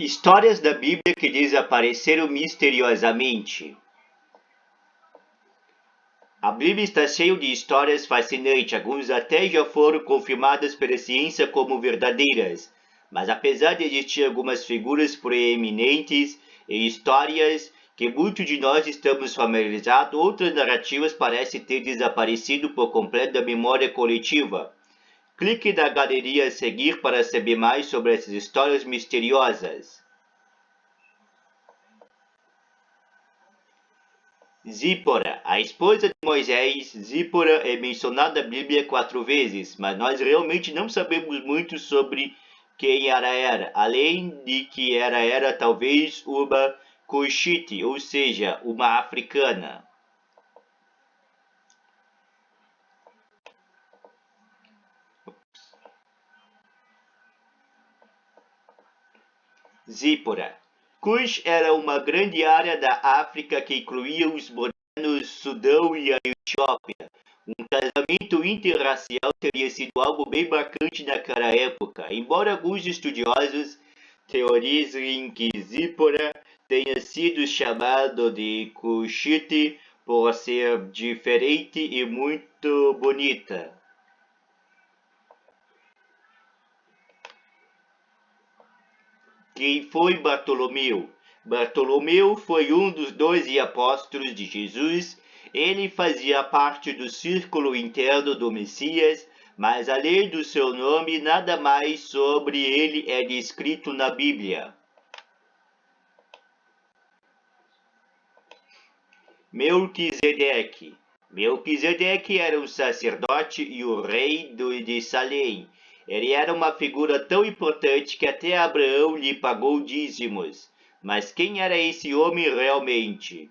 Histórias da Bíblia que desapareceram misteriosamente. A Bíblia está cheia de histórias fascinantes, algumas até já foram confirmadas pela ciência como verdadeiras. Mas apesar de existir algumas figuras proeminentes e histórias que muitos de nós estamos familiarizados, outras narrativas parecem ter desaparecido por completo da memória coletiva. Clique na galeria a seguir para saber mais sobre essas histórias misteriosas. Zípora, a esposa de Moisés. Zípora é mencionada na Bíblia 4 vezes, mas nós realmente não sabemos muito sobre quem ela era, além de que ela era talvez uma Cuxite, ou seja, uma africana. Zípora. Cush era uma grande área da África que incluía os modernos Sudão e a Etiópia. Um casamento interracial teria sido algo bem marcante naquela época, embora alguns estudiosos teorizem que Zípora tenha sido chamado de Cushite por ser diferente e muito bonita. Quem foi Bartolomeu? Bartolomeu foi um dos 12 apóstolos de Jesus. Ele fazia parte do círculo interno do Messias, mas além do seu nome, nada mais sobre ele é descrito na Bíblia. Melquisedeque. Melquisedeque era um sacerdote e o rei de Salém. Ele era uma figura tão importante que até Abraão lhe pagou dízimos. Mas quem era esse homem realmente?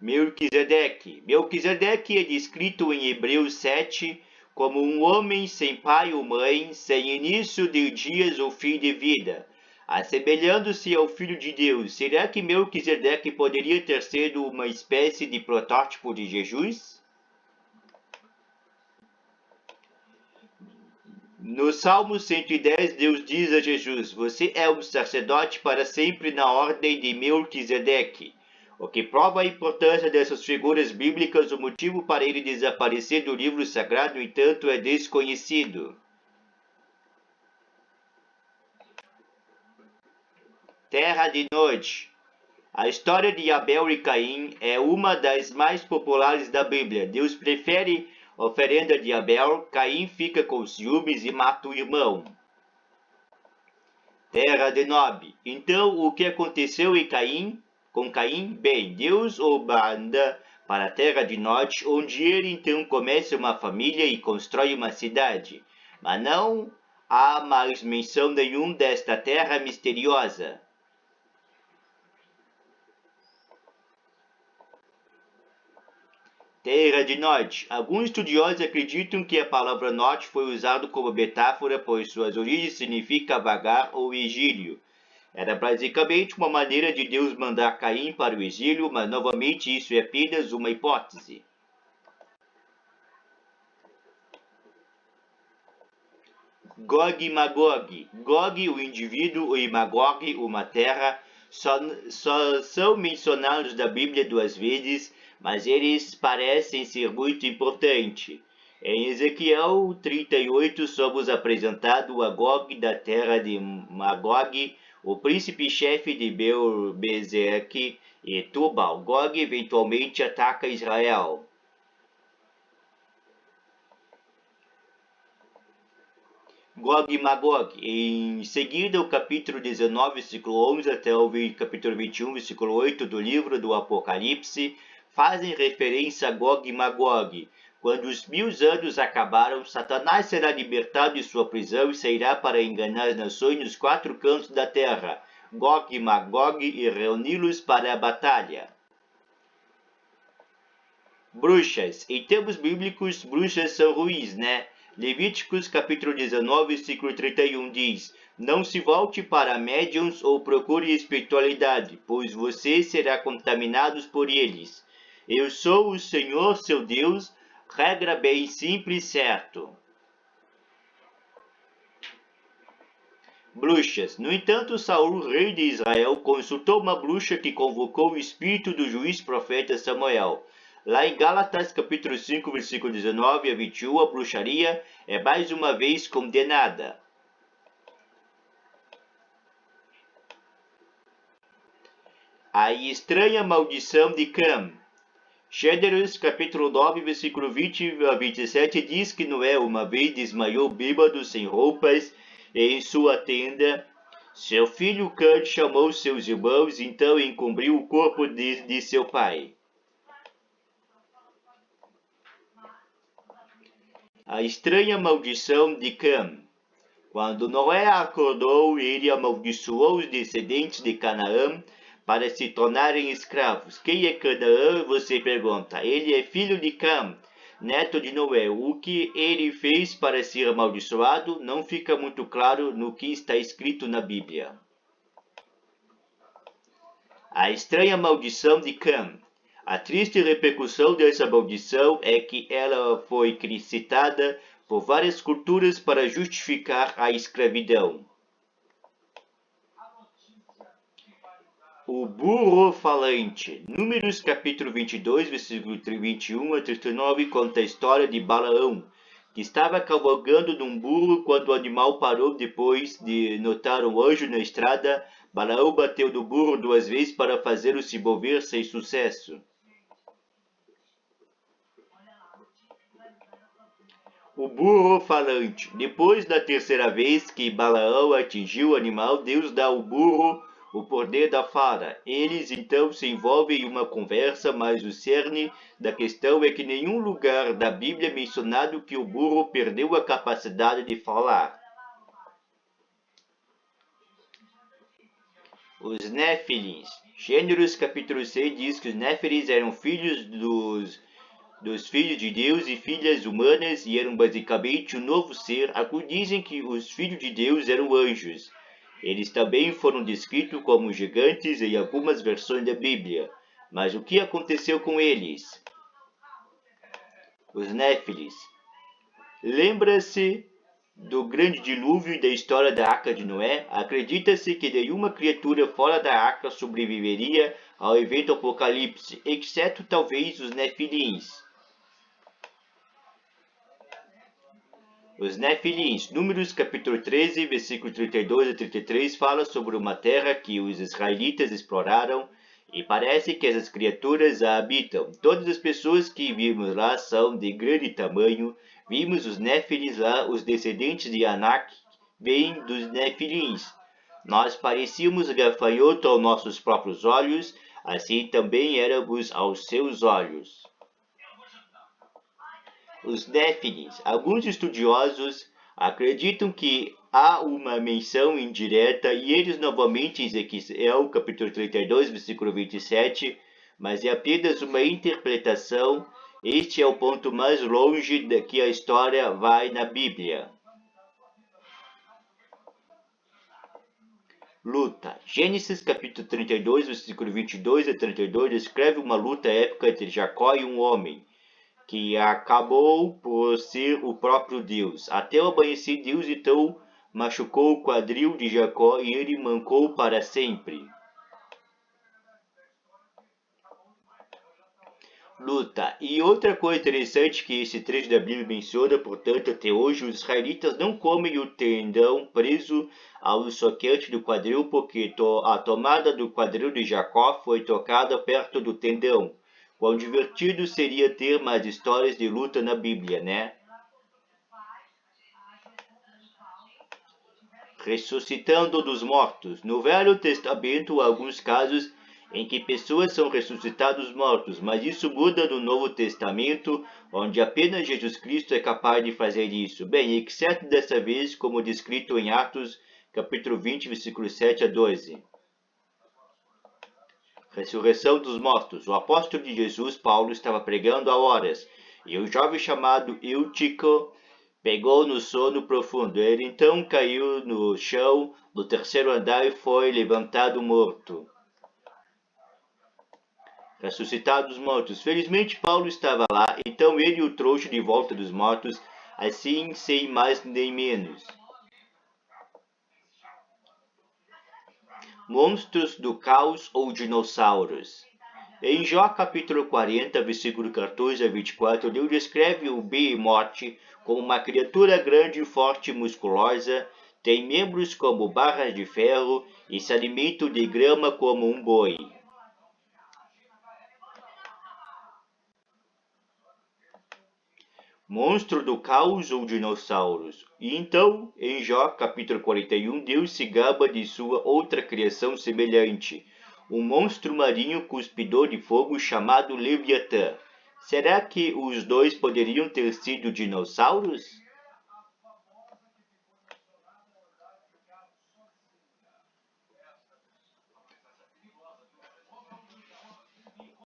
Melquisedeque. Melquisedeque é descrito em Hebreus 7 como um homem sem pai ou mãe, sem início de dias ou fim de vida, assemelhando-se ao Filho de Deus. Será que Melquisedeque poderia ter sido uma espécie de protótipo de Jesus? No Salmo 110, Deus diz a Jesus: Você é um sacerdote para sempre na ordem de Melquisedeque. O que prova a importância dessas figuras bíblicas, o motivo para ele desaparecer do livro sagrado, no entanto, é desconhecido. Terra de Nod. A história de Abel e Caim é uma das mais populares da Bíblia. Deus prefere a oferenda de Abel, Caim fica com ciúmes e mata o irmão. Terra de Nob. Então, o que aconteceu com Caim? Bem, Deus o manda para a terra de Nod, onde ele então começa uma família e constrói uma cidade. Mas não há mais menção nenhuma desta terra misteriosa. Terra de Nod. Alguns estudiosos acreditam que a palavra Nod foi usada como metáfora, pois suas origens significa vagar ou exílio. Era basicamente uma maneira de Deus mandar Caim para o exílio, mas novamente isso é apenas uma hipótese. Gog e Magog. Gog, o indivíduo, e Magog, uma terra, só são mencionados na Bíblia 2 vezes, mas eles parecem ser muito importantes. Em Ezequiel 38, somos apresentados a Gog da terra de Magog, o príncipe-chefe de Belbezeque e Tubal. Gog eventualmente ataca Israel. Gog e Magog. Em seguida, o capítulo 19, versículo 11 até o capítulo 21, versículo 8 do livro do Apocalipse fazem referência a Gog e Magog. Quando os 1000 anos acabaram, Satanás será libertado de sua prisão e sairá para enganar as nações nos 4 cantos da terra, Gog e Magog, e reuni-los para a batalha. Bruxas. Em termos bíblicos, bruxas são ruins, né? Levíticos capítulo 19, versículo 31 diz: Não se volte para médiuns ou procure espiritualidade, pois você será contaminado por eles. Eu sou o Senhor seu Deus, regra bem simples, certo? bruxas. No entanto, Saul, rei de Israel, consultou uma bruxa que convocou o espírito do juiz profeta Samuel. Lá em Gálatas, capítulo 5, versículo 19 a 21, a bruxaria é mais uma vez condenada. A estranha maldição de Cam. Gênesis, capítulo 9, versículo 20 a 27, diz que Noé uma vez desmaiou bêbado, sem roupas, em sua tenda. Seu filho Cam chamou seus irmãos, então encobriu o corpo de seu pai. A estranha maldição de Cam. Quando Noé acordou, ele amaldiçoou os descendentes de Canaã para se tornarem escravos. Quem é Canaã? Você pergunta. Ele é filho de Cam, neto de Noé. O que ele fez para ser amaldiçoado não fica muito claro no que está escrito na Bíblia. A estranha maldição de Cam. A triste repercussão dessa maldição é que ela foi citada por várias culturas para justificar a escravidão. O burro falante. Números capítulo 22, versículo 21 a 39 conta a história de Balaão, que estava cavalgando num burro quando o animal parou depois de notar um anjo na estrada. Balaão bateu no burro 2 vezes para fazê-lo se mover sem sucesso. O burro falante. Depois da terceira vez que Balaão atingiu o animal, Deus dá ao burro o poder da fala. Eles então se envolvem em uma conversa, mas o cerne da questão é que em nenhum lugar da Bíblia é mencionado que o burro perdeu a capacidade de falar. Os Néfilins. Gênesis capítulo 6 diz que os Néfilins eram filhos dos filhos de Deus e filhas humanas e eram basicamente um novo ser. Alguns dizem que os filhos de Deus eram anjos. Eles também foram descritos como gigantes em algumas versões da Bíblia. Mas o que aconteceu com eles? Os Néfilis. Lembra-se do grande dilúvio e da história da Arca de Noé? Acredita-se que nenhuma criatura fora da Arca sobreviveria ao evento Apocalipse, exceto talvez os Nefilins. Os Nefilins, Números capítulo 13, versículo 32 a 33, fala sobre uma terra que os israelitas exploraram e parece que essas criaturas a habitam. Todas as pessoas que vimos lá são de grande tamanho. Vimos os Nefilins lá, os descendentes de Anak vêm dos Nefilins. Nós parecíamos gafanhoto aos nossos próprios olhos, assim também éramos aos seus olhos. Os Néfilins. Alguns estudiosos acreditam que há uma menção indireta e eles novamente em Ezequiel, capítulo 32, versículo 27, mas é apenas uma interpretação. Este é o ponto mais longe que a história vai na Bíblia. Luta. Gênesis capítulo 32, versículo 22 a 32 descreve uma luta épica entre Jacó e um homem que acabou por ser o próprio Deus. Até o amanhecer, Deus então machucou o quadril de Jacó e ele mancou para sempre. Luta. E outra coisa interessante que esse trecho da Bíblia menciona, portanto, até hoje os israelitas não comem o tendão preso ao soquete do quadril, porque a tomada do quadril de Jacó foi tocada perto do tendão. Quão divertido seria ter mais histórias de luta na Bíblia, né? Ressuscitando dos mortos. No Velho Testamento, há alguns casos em que pessoas são ressuscitadas mortos, mas isso muda no Novo Testamento, onde apenas Jesus Cristo é capaz de fazer isso. Bem, exceto dessa vez, como descrito em Atos, capítulo 20, versículos 7 a 12. Ressurreição dos mortos. O apóstolo de Jesus, Paulo, estava pregando há horas, e um jovem chamado Eutico pegou no sono profundo. Ele então caiu no chão do terceiro andar e foi levantado morto. Ressuscitado dos mortos. Felizmente Paulo estava lá, então ele o trouxe de volta dos mortos, assim sem mais nem menos. monstros do caos ou dinossauros. Em Jó capítulo 40, versículo 14 a 24, Deus descreve o Behemoth como uma criatura grande, forte e musculosa, tem membros como barras de ferro e se alimenta de grama como um boi. Monstro do caos ou dinossauros. E então, em Jó capítulo 41, Deus se gaba de sua outra criação semelhante, um monstro marinho cuspidor de fogo chamado Leviatã. Será que os dois poderiam ter sido dinossauros?